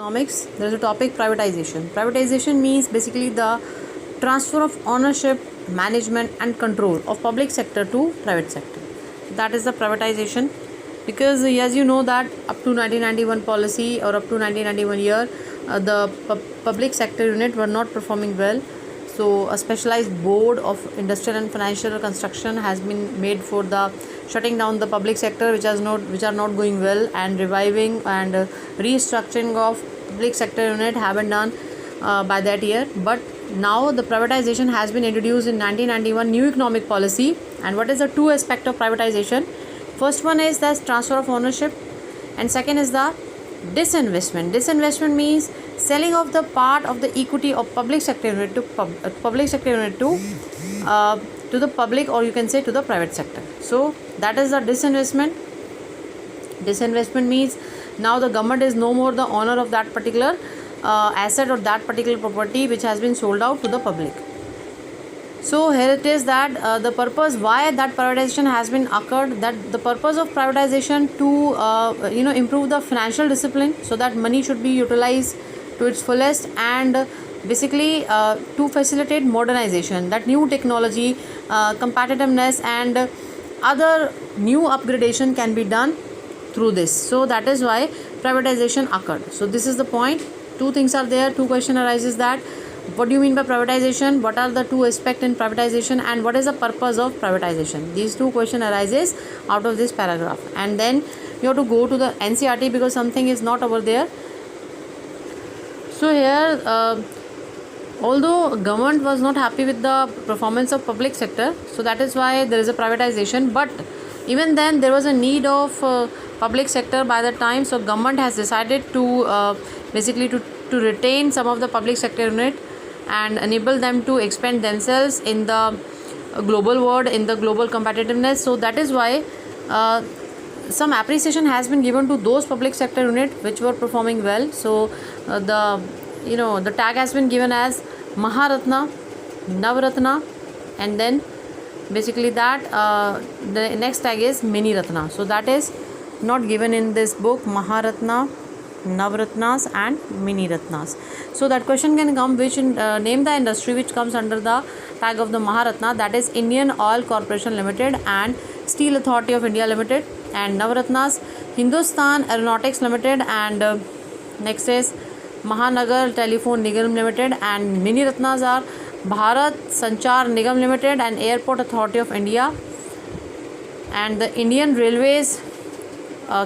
Economics, there is a topic privatization. Privatization means basically the transfer of ownership, management and control of public sector to private sector. That is the privatization, because as you know that up to 1991 policy or up to 1991 year, the public sector unit were not performing well. So a specialized board of industrial and financial construction has been made for the shutting down the public sector which are not going well, and reviving and restructuring of public sector unit have been done by that year. But now the privatization has been introduced in 1991 new economic policy. And what is the two aspect of privatization? First one is the transfer of ownership, and second is the disinvestment. Disinvestment means selling of the part of the equity of public sector unit to the public, or you can say to the private sector. So that is the disinvestment. Disinvestment means now the government is no more the owner of that particular asset or that particular property which has been sold out to the public. So here it is that the purpose why that privatization has been occurred, that the purpose of privatization to improve the financial discipline, so that money should be utilized to its fullest, and basically to facilitate modernization, that new technology, competitiveness and other new upgradation can be done through this. So that is why privatization occurred. So this is the point. Two things are there. Two question arises that what do you mean by privatization, what are the two aspects in privatization, and what is the purpose of privatization. These two question arises out of this paragraph, and then you have to go to the NCERT because something is not over there. So here although government was not happy with the performance of public sector, so that is why there is a privatization. But even then there was a need of public sector by that time, so government has decided to basically to retain some of the public sector unit and enable them to expand themselves in the global world, in the global competitiveness. So that is why some appreciation has been given to those public sector unit which were performing well. So the tag has been given as Maharatna, Navratna, and then basically that the next tag is Mini Ratna. So that is not given in this book, Maharatna, Navratnas and Mini Ratnas. So that question can come, which name the industry which comes under the tag of the Maharatna, that is Indian Oil Corporation Limited and Steel Authority of India Limited. And Navratnas, Hindustan Aeronautics Limited, and next is Mahanagar Telephone Nigam Limited. And Mini Ratnas are Bharat Sanchar Nigam Limited and Airport Authority of India, and the Indian Railways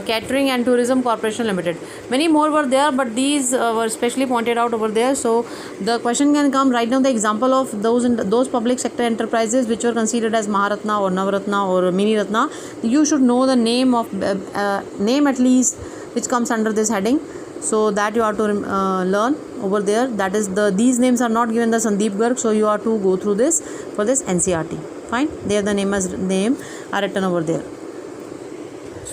Catering and Tourism Corporation Limited. Many more were there, but these were specially pointed out over there. So the question can come, write down the example of those public sector enterprises which were considered as Maharatna or Navratna or Mini Ratna. You should know the name of name at least which comes under this heading, so that you have to learn over there. That is these names are not given the Sandeep Garg, so you have to go through this for this NCERT. Fine, there the name are written over there.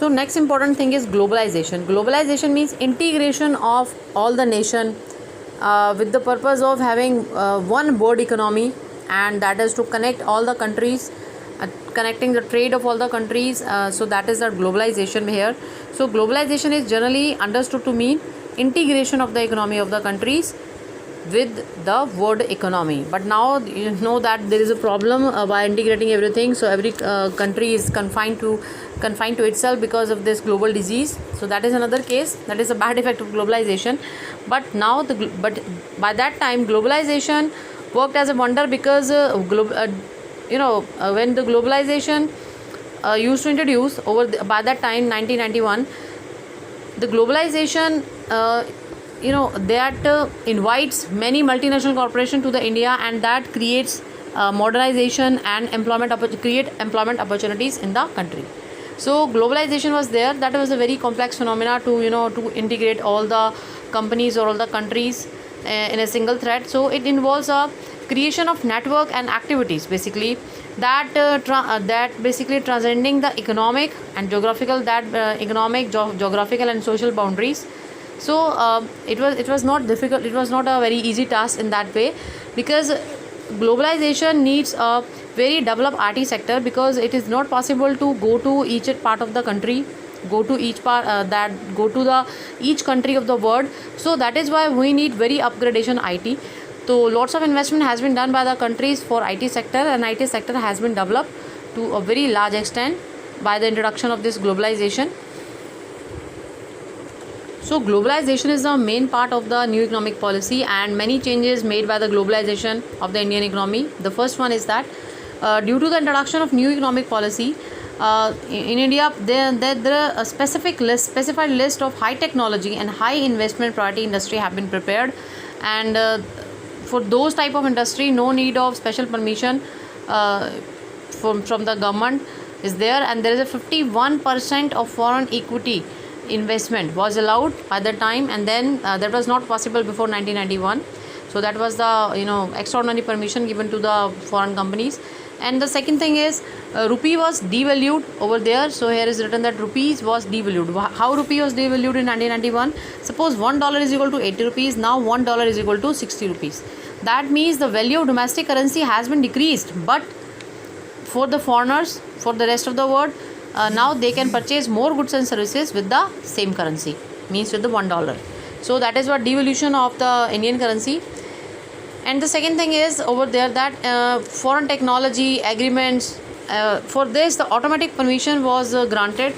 So next important thing is globalization. Globalization means integration of all the nation with the purpose of having one world economy, and that is to connect all the countries, connecting the trade of all the countries. So that is the globalization here. So globalization is generally understood to mean integration of the economy of the countries with the world economy. But now you know that there is a problem by integrating everything, so every country is confined to itself because of this global disease. So that is another case, that is a bad effect of globalization. But now by that time globalization worked as a wonder, because when the globalization used to introduce by that time 1991, the globalization that invites many multinational corporations to the India, and that creates modernization and employment opportunities in the country. So globalization was there. That was a very complex phenomena to integrate all the companies or all the countries in a single thread. So it involves a creation of network and activities basically that basically transcending the economic and geographical geographical and social boundaries. So it was not difficult, it was not a very easy task in that way, because globalization needs a very developed IT sector, because it is not possible to go to each part of the country go to each part that go to the each country of the world. So that is why we need very upgradation IT. So lots of investment has been done by the countries for IT sector, and IT sector has been developed to a very large extent by the introduction of this globalization. So globalization is the main part of the new economic policy, and many changes made by the globalization of the Indian economy. The first one is that due to the introduction of new economic policy in India, there are a specified list of high technology and high investment priority industry have been prepared, and for those type of industry, no need of special permission from the government is there, and there is a 51% of foreign equity investment was allowed by the time, and then that was not possible before 1991. So that was the extraordinary permission given to the foreign companies. And the second thing is rupee was devalued over there. So here is written that rupees was devalued. How rupee was devalued in 1991? Suppose $1 is equal to 80 rupees. Now $1 is equal to 60 rupees. That means the value of domestic currency has been decreased, but for the foreigners, for the rest of the world, now they can purchase more goods and services with the same currency, means with the $1. So that is what devaluation of the Indian currency. And the second thing is over there that foreign technology agreements, for this the automatic permission was granted.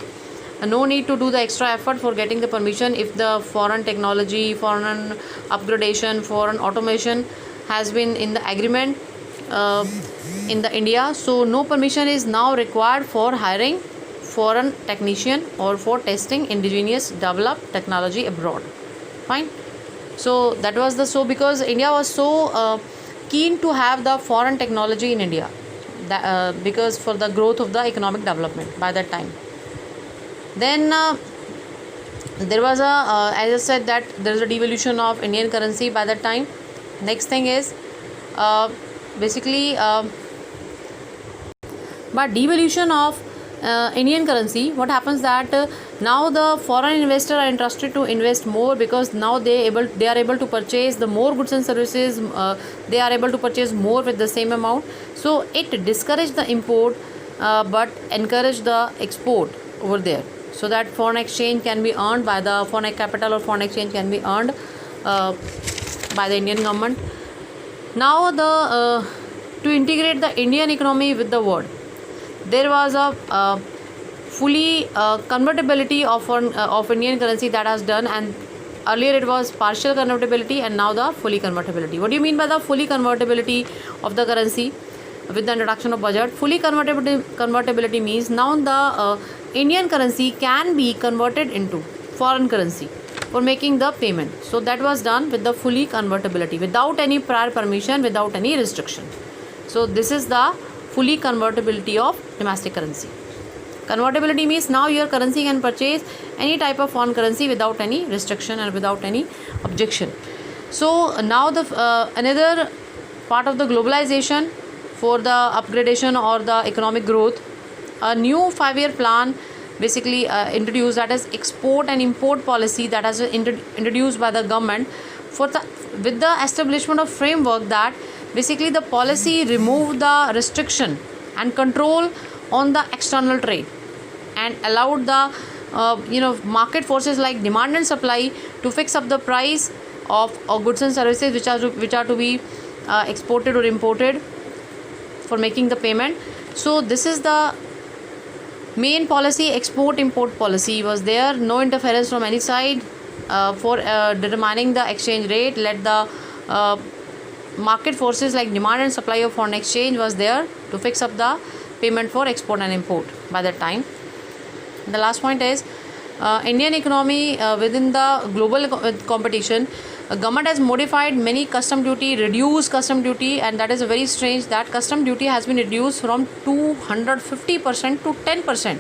No need to do the extra effort for getting the permission if the foreign technology, foreign upgradation, foreign automation has been in the agreement in the India. So no permission is now required for hiring foreign technician or for testing indigenous developed technology abroad. Fine. So that was because India was so keen to have the foreign technology in India, because for the growth of the economic development by that time. Then there was as I said that there is a devaluation of Indian currency by that time. Next thing is basically by devaluation of Indian currency, what happens that now the foreign investors are interested to invest more, because now they are able to purchase the more goods and services. They are able to purchase more with the same amount. So it discouraged the import but encouraged the export over there, so that foreign exchange can be earned by the foreign capital, or foreign exchange can be earned by the Indian government. Now to integrate the Indian economy with the world, there was a fully convertibility of Indian currency that has done, and earlier it was partial convertibility and now the fully convertibility. What do you mean by the fully convertibility of the currency with the introduction of budget? Fully convertibility means now the Indian currency can be converted into foreign currency for making the payment. So that was done with the fully convertibility without any prior permission, without any restriction. So this is the fully convertibility of domestic currency. Convertibility means now your currency can purchase any type of foreign currency without any restriction and without any objection. So now the another part of the globalization for the upgradation or the economic growth, a new 5-year plan basically introduced, that is export and import policy, that has been introduced by the government with the establishment of framework that basically the policy removed the restriction and control on the external trade and allowed the market forces like demand and supply to fix up the price of goods and services which are to be exported or imported for making the payment. So this is the main policy. Export import policy was there, no interference from any side for determining the exchange rate. Let the market forces like demand and supply of foreign exchange was there to fix up the payment for export and import by that time. The last point is Indian economy within the global competition. Government has modified many custom duty, reduced custom duty, and that is very strange that custom duty has been reduced from 250% to 10%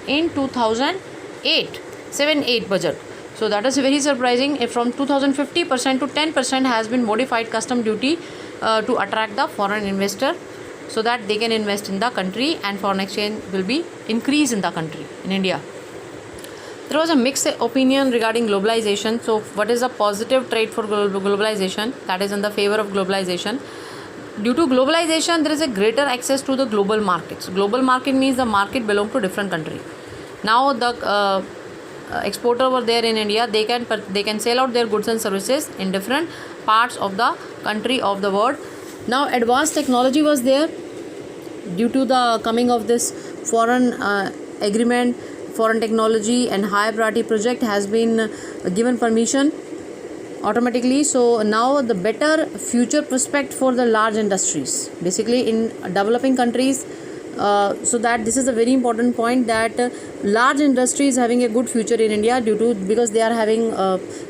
in 2008 7-8 budget. So that is very surprising. If from 2050% to 10% has been modified custom duty to attract the foreign investor, so that they can invest in the country and foreign exchange will be increased in the country, in India. There was a mixed opinion regarding globalization. So what is the positive trait for globalization? That is in the favor of globalization. Due to globalization, there is a greater access to the global markets. Global market means the market belongs to different country. Now the exporter over there in India, they can sell out their goods and services in different parts of the country of the world. Now advanced technology was there due to the coming of this foreign agreement. Foreign technology and high priority project has been given permission automatically. So now the better future prospect for the large industries basically in developing countries. So that this is a very important point, that large industry is having a good future in India because they are having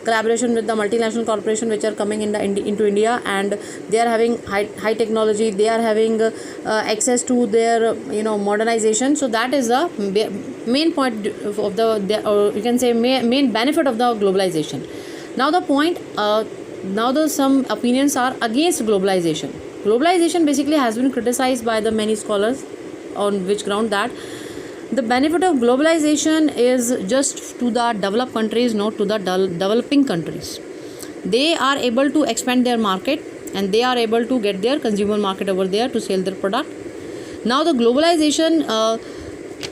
collaboration with the multinational corporation which are coming into India, and they are having high technology, they are having access to their modernization. So that is the main point of the you can say main benefit of the globalization. Now the point, some opinions are against globalization. Globalization basically has been criticized by the many scholars, on which ground that the benefit of globalization is just to the developed countries, not to the developing countries. They are able to expand their market, and they are able to get their consumer market over there to sell their product. Now the globalization,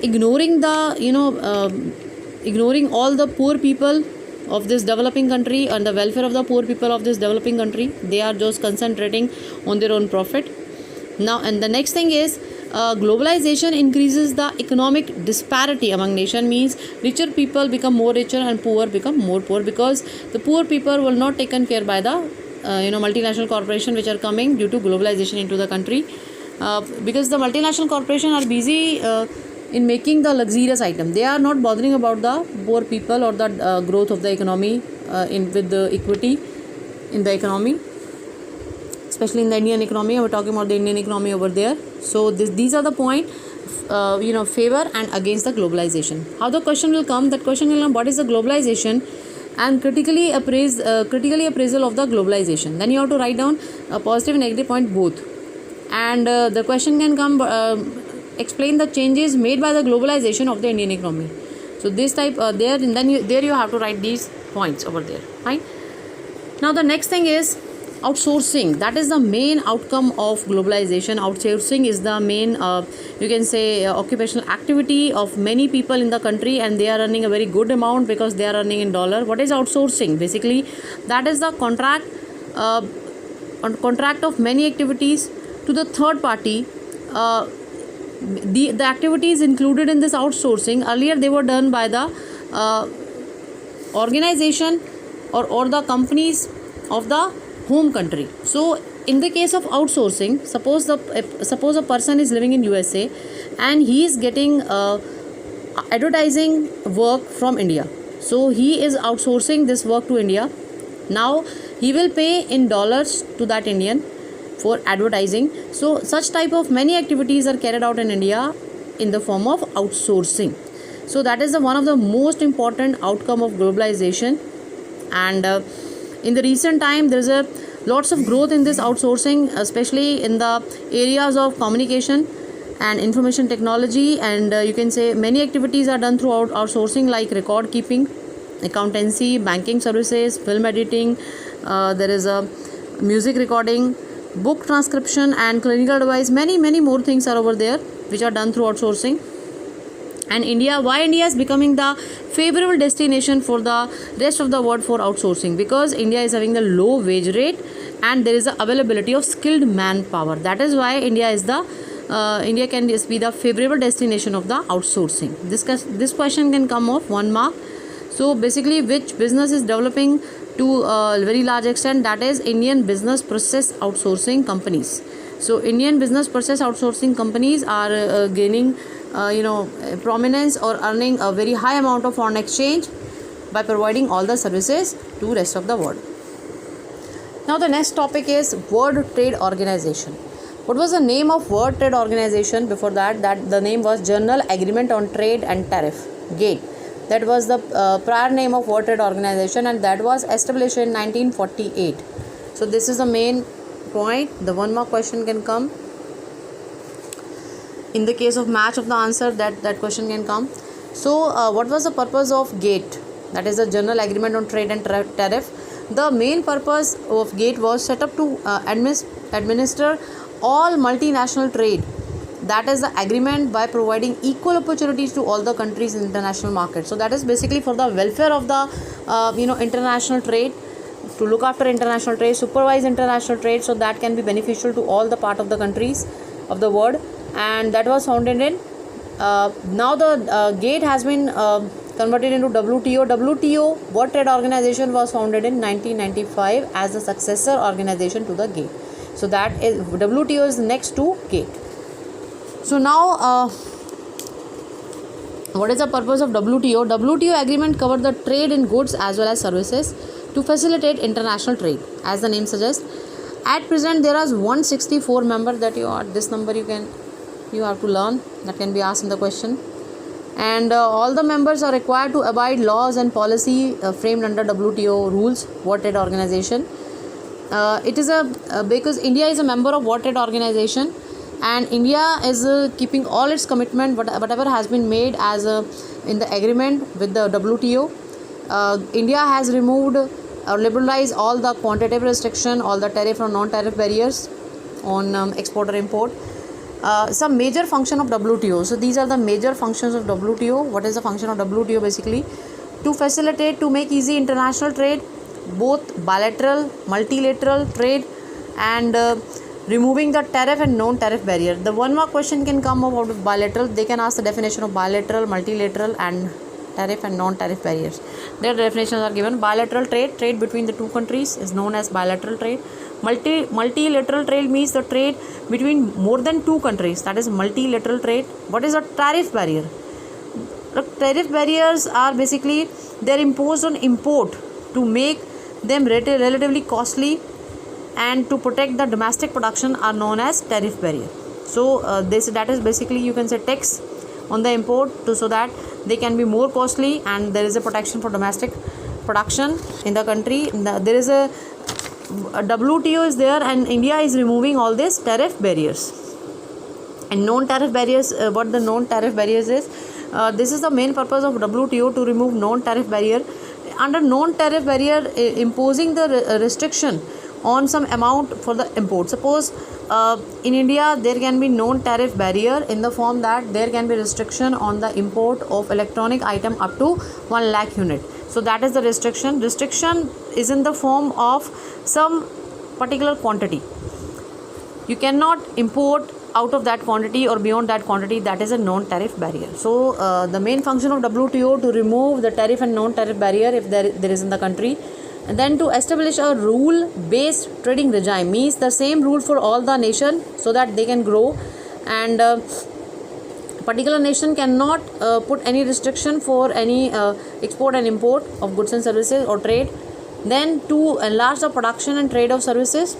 ignoring all the poor people of this developing country and the welfare of the poor people of this developing country, they are just concentrating on their own profit. Now, and the next thing is, globalization increases the economic disparity among nation, means richer people become more richer and poor become more poor, because the poor people will not taken care by the multinational corporation which are coming due to globalization into the country, because the multinational corporation are busy in making the luxurious item. They are not bothering about the poor people or the growth of the economy with the equity in the economy, especially in the Indian economy. We're talking about the Indian economy over there. So these are the point, favor and against the globalization. How the question will come? That question will come: what is the globalization, and critically appraisal of the globalization. Then you have to write down a positive and negative point both, and the question can come: explain the changes made by the globalization of the Indian economy. So this type there, and then you have to write these points over there. Fine. Now the next thing is outsourcing. That is the main outcome of globalization. Outsourcing is the main you can say occupational activity of many people in the country, and they are earning a very good amount because they are earning in dollar. What is outsourcing? Basically, that is the contract of many activities to the third party. The activities included in this outsourcing, earlier they were done by the organization or the companies of the home country. So in the case of outsourcing, suppose a person is living in USA and he is getting advertising work from India. So he is outsourcing this work to India. Now he will pay in dollars to that Indian for advertising. So such type of many activities are carried out in India in the form of outsourcing. So that is one of the most important outcome of globalization. And in the recent time, there is lots of growth in this outsourcing, especially in the areas of communication and information technology, and you can say many activities are done through outsourcing, like record keeping, accountancy, banking services, film editing, there is a music recording, book transcription, and clinical device. Many more things are over there which are done through outsourcing. And why India is becoming the favorable destination for the rest of the world for outsourcing? Because India is having the low wage rate and there is the availability of skilled manpower. That is why India can just be the favorable destination of the outsourcing. This question can come off 1 mark. So basically, which business is developing to a very large extent? That is Indian business process outsourcing companies. So Indian business process outsourcing companies are gaining prominence or earning a very high amount of foreign exchange by providing all the services to rest of the world. Now the next topic is World Trade Organization. What was the name of World Trade Organization before that? That the name was General Agreement on Trade and Tariff, GATE. That was the prior name of World Trade Organization, and that was established in 1948. So this is the main point. The 1 mark question can come. In the case of match of the answer, that question can come. So what was the purpose of GATE? That is the General Agreement on Trade and Tariff. The main purpose of GATE was set up to administer all multinational trade that is the agreement by providing equal opportunities to all the countries in international market. So that is basically for the welfare of the international trade, to look after international trade, supervise international trade, so that can be beneficial to all the part of the countries of the world. And that was founded in now the GATE has been converted into WTO. WTO, World Trade Organization, was founded in 1995 as the successor organization to the GATE. So that is WTO is next to GATE. So now what is the purpose of WTO? WTO agreement covered the trade in goods as well as services to facilitate international trade, as the name suggests. At present there are 164 members. That you are this number you have to learn, that can be asked in the question. And all the members are required to abide laws and policy framed under WTO rules, World Trade Organization. It is because India is a member of World Trade Organization, and India is keeping all its commitment whatever has been made as in the agreement with the WTO. India has removed or liberalized all the quantitative restriction, all the tariff or non-tariff barriers on export or import. Some major function of WTO. So these are the major functions of WTO. What is the function of WTO? Basically to facilitate, to make easy international trade, both bilateral, multilateral trade, and removing the tariff and non-tariff barrier. The one more question can come about bilateral. They can ask the definition of bilateral, multilateral, and tariff and non-tariff barriers. Their definitions are given. Bilateral trade between the two countries is known as bilateral trade. Multilateral trade means the trade between more than two countries, that is multilateral trade. What is a tariff barrier? The tariff barriers are basically they are imposed on import to make them relatively costly and to protect the domestic production are known as tariff barrier. So that is basically, you can say, tax on the import so that they can be more costly, and there is a protection for domestic production in the country. There is a WTO is there, and India is removing all these tariff barriers and non-tariff barriers. What the non-tariff barriers is, this is the main purpose of WTO, to remove non-tariff barrier. Under non-tariff barrier, imposing the restriction on some amount for the import. Suppose in India there can be non-tariff barrier in the form that there can be restriction on the import of electronic item up to 1 lakh unit. So that is the restriction. Restriction is in the form of some particular quantity. You cannot import out of that quantity or beyond that quantity. That is a non-tariff barrier. So the main function of WTO to remove the tariff and non-tariff barrier if there is in the country. And then to establish a rule-based trading regime, means the same rule for all the nation so that they can grow, and particular nation cannot put any restriction for any export and import of goods and services or trade. Then to enlarge the production and trade of services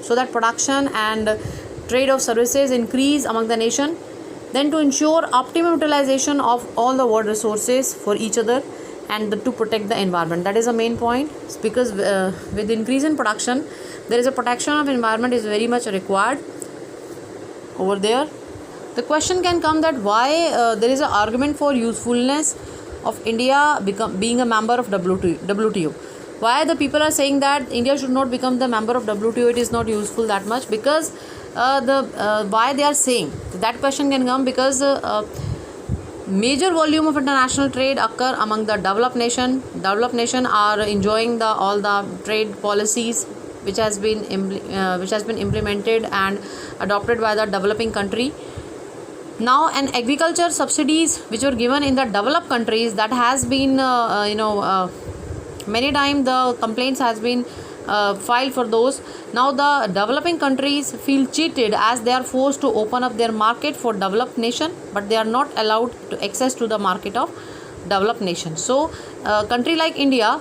so that production and trade of services increase among the nation. Then to ensure optimum utilization of all the world resources for each other, and to protect the environment. That is the main point, because with increase in production, there is a protection of environment is very much required over there. The question can come that why there is an argument for usefulness of India being a member of WTO. Why the people are saying that India should not become the member of WTO, it is not useful that much, because why they are saying that question can come because major volume of international trade occur among the developed nation. Developed nation are enjoying all the trade policies which has been implemented and adopted by the developing country. Now, an agriculture subsidies which were given in the developed countries, that has been many times the complaints has been filed for those. Now the developing countries feel cheated as they are forced to open up their market for developed nation, but they are not allowed to access to the market of developed nation. So country like India,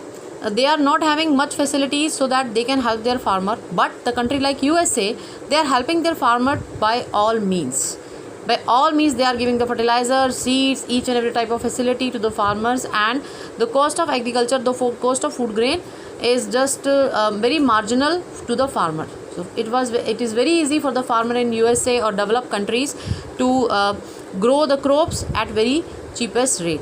they are not having much facilities so that they can help their farmer, but the country like USA, they are helping their farmer by all means. By all means they are giving the fertilizer, seeds, each and every type of facility to the farmers, and the cost of agriculture, the cost of food grain is just very marginal to the farmer. So it is very easy for the farmer in USA or developed countries to grow the crops at very cheapest rate,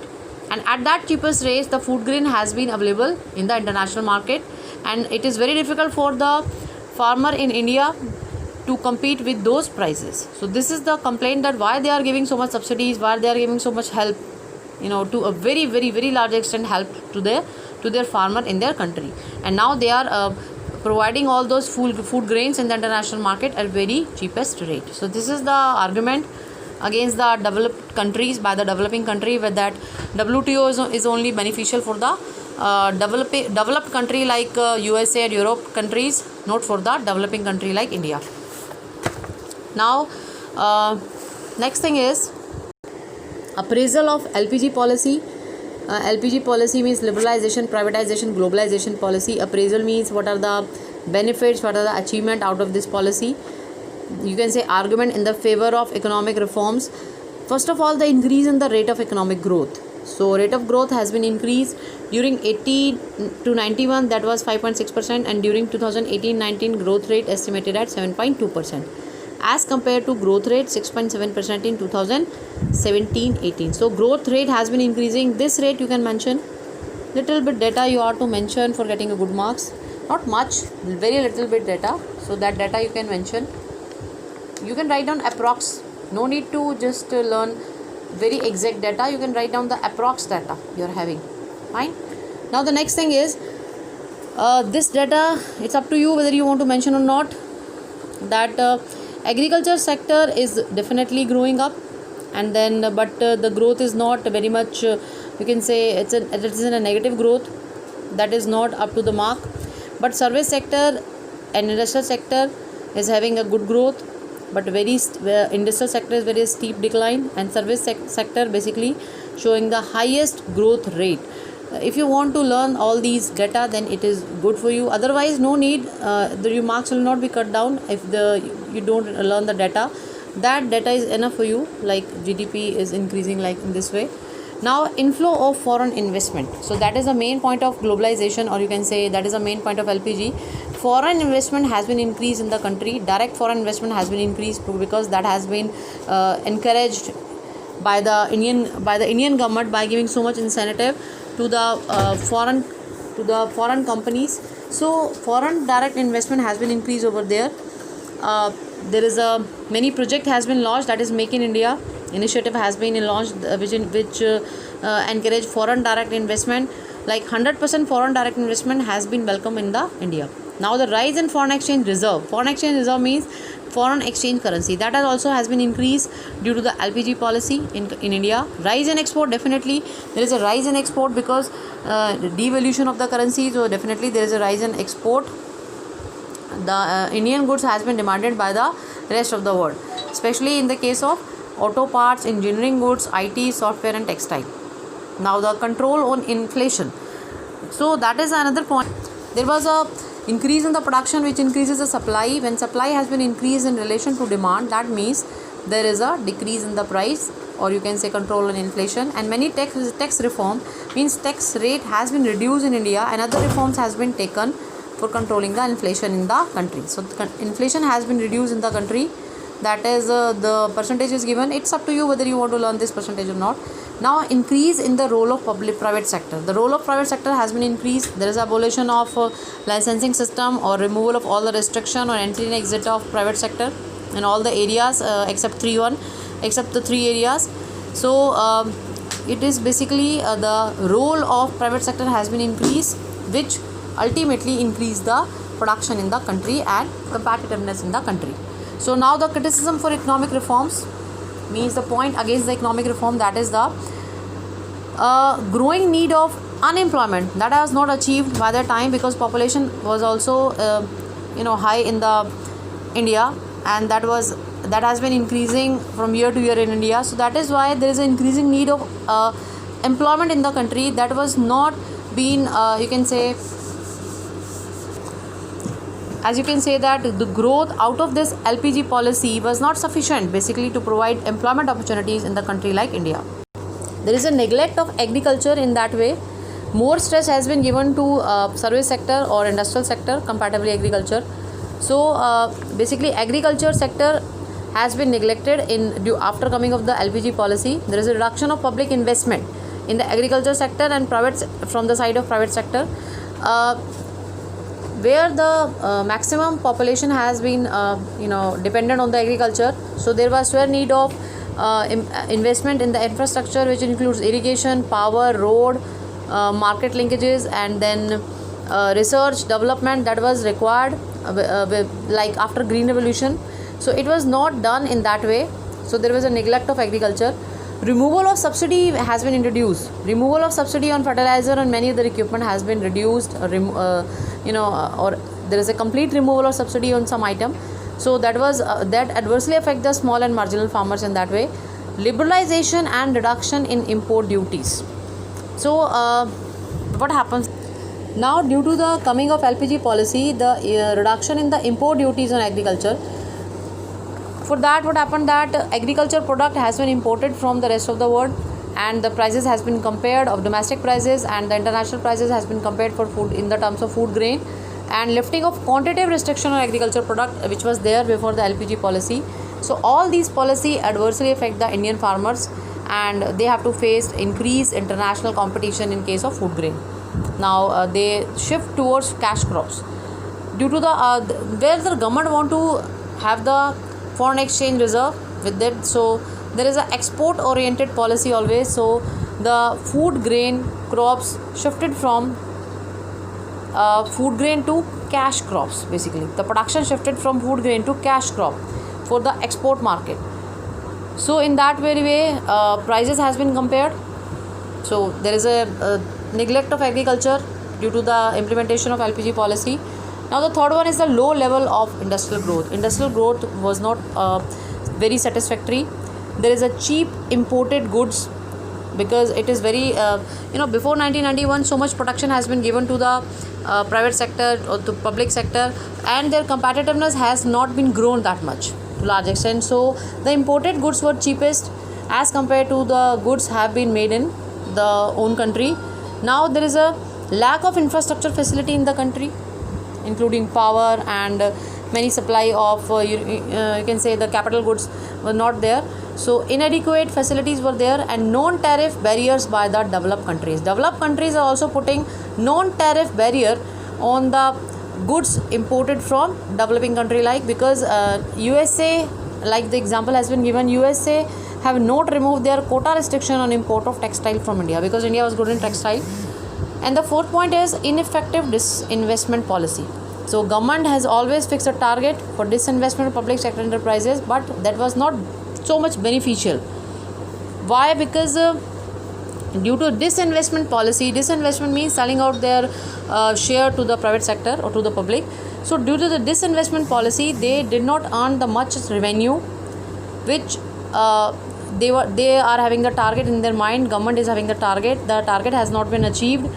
and at that cheapest rate the food grain has been available in the international market, and it is very difficult for the farmer in India to compete with those prices. So this is the complaint, that why they are giving so much subsidies, why they are giving so much help, to a very very very large extent help to their farmer in their country. And now they are providing all those food grains in the international market at very cheapest rate. So this is the argument against the developed countries by the developing country, with that WTO is only beneficial for the developed country like USA and Europe countries, not for the developing country like India. Now next thing is appraisal of LPG policy. LPG policy means liberalization, privatization, globalization policy. Appraisal means what are the benefits, what are the achievement out of this policy. You can say argument in the favor of economic reforms. First of all, the increase in the rate of economic growth. So rate of growth has been increased during 80 to 91, that was 5.6%, and during 2018-19 growth rate estimated at 7.2%, as compared to growth rate 6.7% in 2017-18. So growth rate has been increasing. This rate you can mention, little bit data you are to mention for getting a good marks, not much, very little bit data. So that data you can mention. You can write down approx, no need to just learn very exact data. You can write down the approx data you are having. Fine. Now the next thing is this data, it's up to you whether you want to mention or not, that agriculture sector is definitely growing up, and then but the growth is not very much, you can say it is in a negative growth, that is not up to the mark. But service sector and industrial sector is having a good growth, but industrial sector is very steep decline, and service sector basically showing the highest growth rate. If you want to learn all these data, then it is good for you. Otherwise no need, your marks will not be cut down if you don't learn the data. That data is enough for you, like GDP is increasing like in this way. Now inflow of foreign investment. So that is the main point of globalization, or you can say that is the main point of LPG. Foreign investment has been increased in the country. Direct foreign investment has been increased because that has been encouraged by the Indian government by giving so much incentive to the foreign companies. So foreign direct investment has been increased over there. There is a many project has been launched, that is Make in India initiative has been launched, which encourage foreign direct investment. Like 100% foreign direct investment has been welcome in the India. Now the rise in foreign exchange reserve. Foreign exchange reserve means foreign exchange currency, that has been increased due to the LPG policy in India. Rise in export, definitely there is a rise in export because devaluation of the currency, so definitely there is a rise in export. The Indian goods has been demanded by the rest of the world, especially in the case of auto parts, engineering goods, IT, software and textile. Now the control on inflation. So that is another point. There was a increase in the production which increases the supply. When supply has been increased in relation to demand, that means there is a decrease in the price, or you can say control on inflation. And many tax reform means tax rate has been reduced in India, and other reforms has been taken for controlling the inflation in the country. So inflation has been reduced in the country, that is the percentage is given. It's up to you whether you want to learn this percentage or not. Now increase in the role of private sector. The role of private sector has been increased. There is abolition of licensing system or removal of all the restriction or entry and exit of private sector in all the areas except the three areas. So it is basically the role of private sector has been increased, which ultimately increase the production in the country and competitiveness in the country. So now the criticism for economic reforms means the point against the economic reform, that is the growing need of unemployment that was not achieved by the time, because population was also high in the India, and that has been increasing from year to year in India. So that is why there is an increasing need of employment in the country. That was not been you can say, as you can say that the growth out of this LPG policy was not sufficient basically to provide employment opportunities in the country like India. There is a neglect of agriculture in that way. More stress has been given to service sector or industrial sector comparatively agriculture. So basically agriculture sector has been neglected after coming of the LPG policy. There is a reduction of public investment in the agriculture sector and from the side of private sector. where the maximum population has been dependent on the agriculture. So there was sure need of investment in the infrastructure, which includes irrigation, power, road, market linkages, and then research development that was required like after green revolution. So it was not done in that way. So there was a neglect of agriculture. Removal of subsidy has been introduced. Removal of subsidy on fertilizer and many other equipment has been reduced, or there is a complete removal of subsidy on some item. So that was that adversely affect the small and marginal farmers in that way. Liberalization and reduction in import duties. So what happens now, due to the coming of LPG policy, the reduction in the import duties on agriculture. For that, what happened, that agriculture product has been imported from the rest of the world, and the prices has been compared of domestic prices and the international prices has been compared for food in the terms of food grain, and lifting of quantitative restriction on agriculture product, which was there before the LPG policy. So all these policy adversely affect the Indian farmers, and they have to face increased international competition in case of food grain. Now they shift towards cash crops due to the where the government want to have the foreign exchange reserve with it. So there is an export oriented policy always. So the food grain crops shifted from food grain to cash crops. Basically the production shifted from food grain to cash crop for the export market. So in that very way prices has been compared. So there is a neglect of agriculture due to the implementation of LPG policy. Now the third one is the low level of industrial growth. Industrial growth was not very satisfactory. There is a cheap imported goods, because it is very before 1991 so much production has been given to the private sector or to public sector, and their competitiveness has not been grown that much to large extent. So the imported goods were cheapest as compared to the goods have been made in the own country. Now there is a lack of infrastructure facility in the country, including power and many supply of you can say the capital goods were not there. So inadequate facilities were there, and non-tariff barriers by the developed countries. Developed countries are also putting non-tariff barrier on the goods imported from developing country, like because USA, like the example has been given, USA have not removed their quota restriction on import of textile from India, because India was good in textile. And the fourth point is ineffective disinvestment policy. So government has always fixed a target for disinvestment of public sector enterprises, but that was not so much beneficial. Why? Because due to disinvestment policy, disinvestment means selling out their share to the private sector or to the public. So due to the disinvestment policy, they did not earn the much revenue which they are having the target in their mind. Government is having the target has not been achieved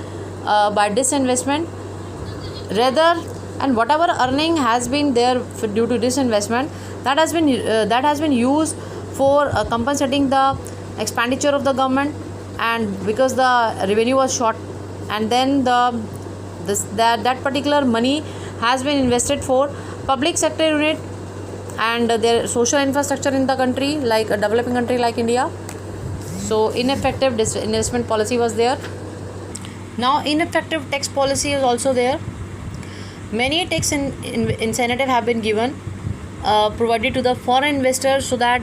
by disinvestment. Rather, and whatever earning has been there due to disinvestment, that has been used for compensating the expenditure of the government, and because the revenue was short, and then that particular money has been invested for public sector unit and their social infrastructure in the country, like a developing country like India. So ineffective disinvestment policy was there. Now ineffective tax policy is also there. Many tax incentive have been given provided to the foreign investors, so that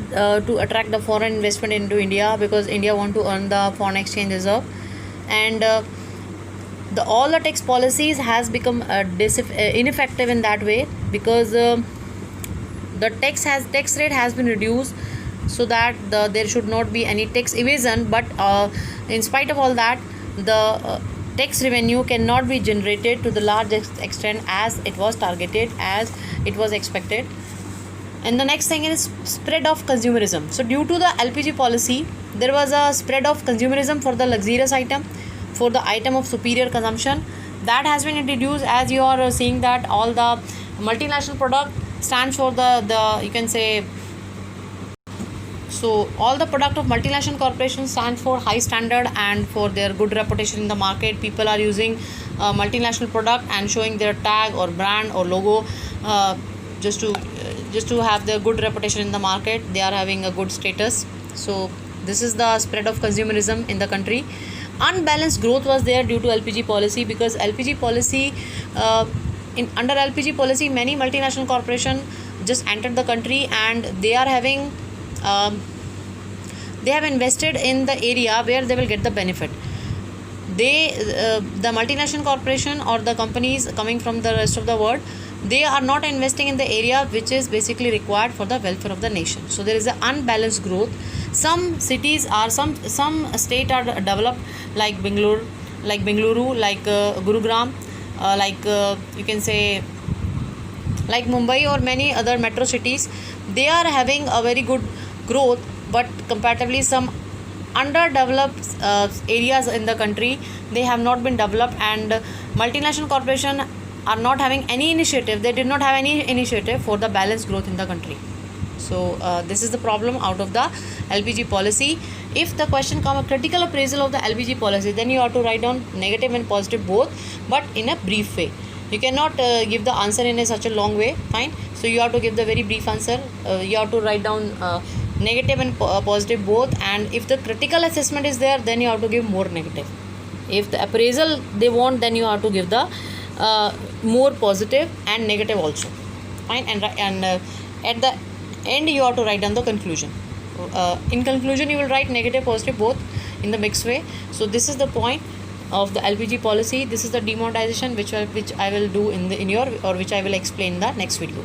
to attract the foreign investment into India, because India want to earn the foreign exchange reserve. And all the tax policies has become ineffective in that way, because the tax rate has been reduced, so that there should not be any tax evasion. But in spite of all that, the tax revenue cannot be generated to the large extent as it was targeted, as it was expected. And the next thing is spread of consumerism. So due to the LPG policy, there was a spread of consumerism for the luxurious item, for the item of superior consumption, that has been introduced. As you are seeing that all the multinational product stands for the you can say, so all the product of multinational corporations stand for high standard and for their good reputation in the market. People are using multinational product and showing their tag or brand or logo just to have their good reputation in the market. They are having a good status. So this is the spread of consumerism in the country. Unbalanced growth was there due to LPG policy, because LPG policy in under LPG policy, many multinational corporation just entered the country, and they are having they have invested in the area where they will get the benefit. The multinational corporation or the companies coming from the rest of the world, they are not investing in the area which is basically required for the welfare of the nation. So there is an unbalanced growth. Some cities are some state are developed like Bengaluru, like Gurugram, you can say like Mumbai or many other metro cities. They are having a very good growth, but comparatively some underdeveloped areas in the country, they have not been developed, and multinational corporation are not having any initiative. They did not have any initiative for the balanced growth in the country. So this is the problem out of the LPG policy. If the question come a critical appraisal of the LPG policy, then you have to write down negative and positive both, but in a brief way. You cannot give the answer in such a long way. Fine. So you have to give the very brief answer. You have to write down negative and positive both, and if the critical assessment is there, then you have to give more negative. If the appraisal they want, then you have to give the more positive and negative also. Fine. And at the end you have to write down the conclusion. In conclusion you will write negative, positive both in the mixed way. So this is the point of the LPG policy. This is the demonetization which I will do in your, or which I will explain in the next video.